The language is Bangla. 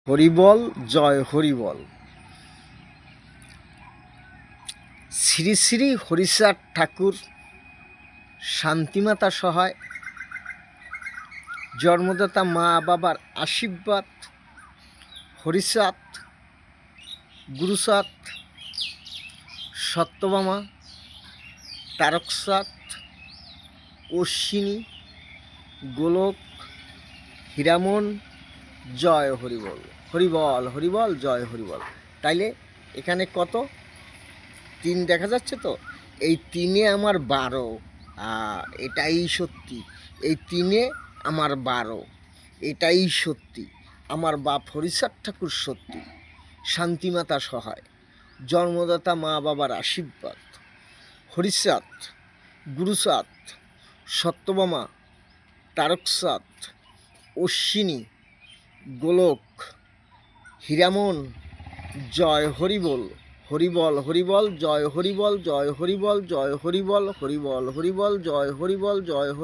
হরিবল জয় হরিবল। শ্রী শ্রী হরিচাঁদ ঠাকুর শান্তিমাতা সহায়, জন্মদাতা মা বাবার আশীর্বাদ, হরিচাঁদ, গুরুচাঁদ, সত্যভামা, তারকচাঁদ, অশ্বিনী, গোলক, হীরামন, জয় হরিবল। হরিবল হরিবল জয় হরিবল। তাইলে এখানে কত? 3 দেখা যাচ্ছে তো? এই 3-এ আমার 12, এটাই সত্যি। এই 3-এ আমার 12, এটাই সত্যি। আমার বাপ হরিচাঁদ ঠাকুর সত্যি, শান্তিমাতা সহায়, জন্মদাতা মা বাবার আশীর্বাদ, হরিচাঁদ, গুরুচাঁদ, সত্যভামা, তারকচাঁদ, অশ্বিনী, গোলক, হীরামন, জয় হরিবল। হরিবল হরিবল জয় হরিবল, জয় হরিবল, জয় হরিবল, হরিবল হরিবল জয় হরিবল, জয়